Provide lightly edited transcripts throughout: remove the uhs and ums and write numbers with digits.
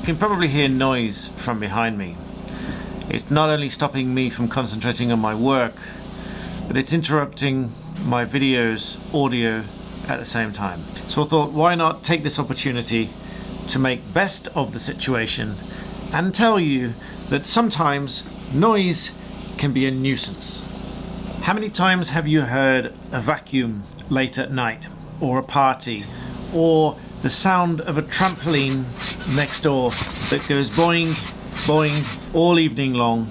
can probably hear noise from behind me. It's not only stopping me from concentrating on my work, but it's interrupting my videos, audio at the same time. So I thought, why not take this opportunity to make best of the situation and tell you that sometimes noise can be a nuisance. How many times have you heard a vacuum late at night, or a party, or the sound of a trampoline next door that goes boing, boing all evening long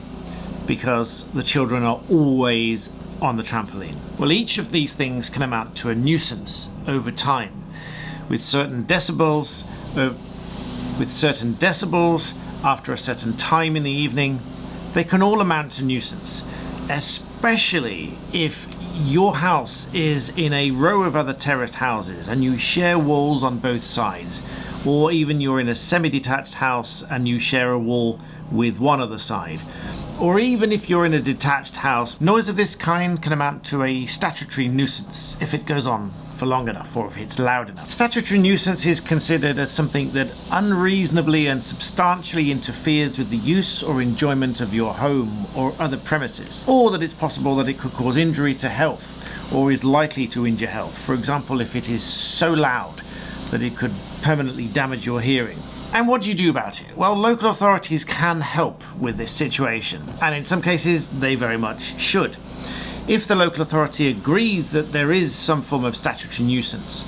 because the children are always on the trampoline? Well, each of these things can amount to a nuisance over time. With certain decibels after a certain time in the evening, they can all amount to nuisance, especially if your house is in a row of other terraced houses and you share walls on both sides, or even you're in a semi-detached house and you share a wall with one other side. Or even if you're in a detached house, noise of this kind can amount to a statutory nuisance if it goes on for long enough, or if it's loud enough. Statutory nuisance is considered as something that unreasonably and substantially interferes with the use or enjoyment of your home or other premises, or that it's possible that it could cause injury to health or is likely to injure health. For example, if it is so loud that it could permanently damage your hearing. And what do you do about it? Well, local authorities can help with this situation, and in some cases they very much should. If the local authority agrees that there is some form of statutory nuisance,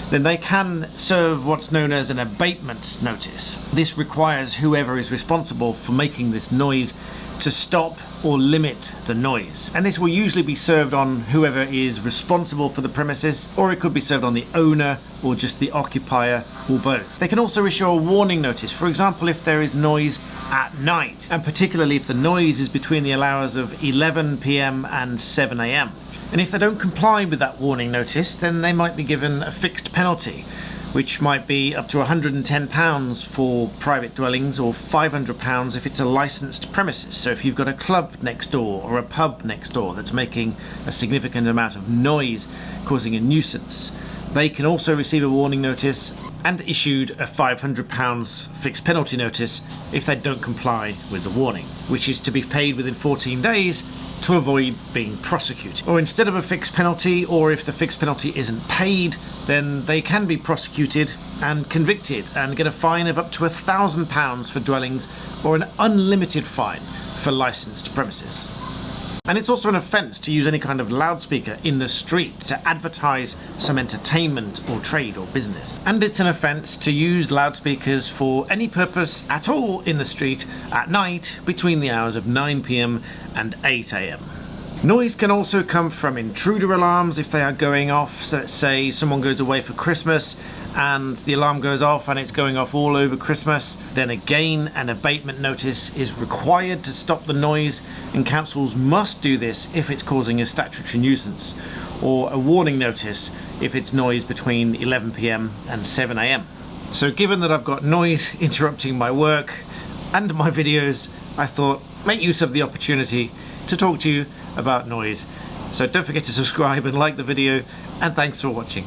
then they can serve what's known as an abatement notice. This requires whoever is responsible for making this noise to stop or limit the noise. And this will usually be served on whoever is responsible for the premises, or it could be served on the owner or just the occupier, or both. They can also issue a warning notice, for example, if there is noise at night, and particularly if the noise is between the hours of 11 p.m. and 7 a.m. And if they don't comply with that warning notice, then they might be given a fixed penalty, which might be up to £110 for private dwellings, or £500 if it's a licensed premises. So if you've got a club next door or a pub next door that's making a significant amount of noise, causing a nuisance, they can also receive a warning notice and issued a £500 fixed penalty notice if they don't comply with the warning, which is to be paid within 14 days to avoid being prosecuted. Or instead of a fixed penalty, or if the fixed penalty isn't paid, then they can be prosecuted and convicted and get a fine of up to £1,000 for dwellings, or an unlimited fine for licensed premises. And it's also an offence to use any kind of loudspeaker in the street to advertise some entertainment or trade or business. And it's an offence to use loudspeakers for any purpose at all in the street at night between the hours of 9 p.m. and 8 a.m. Noise can also come from intruder alarms if they are going off. So let's say someone goes away for Christmas and the alarm goes off and it's going off all over Christmas. Then again, an abatement notice is required to stop the noise, and councils must do this if it's causing a statutory nuisance, or a warning notice if it's noise between 11 p.m. and 7 a.m. So given that I've got noise interrupting my work and my videos, I thought make use of the opportunity to talk to you about noise. So don't forget to subscribe and like the video, and thanks for watching.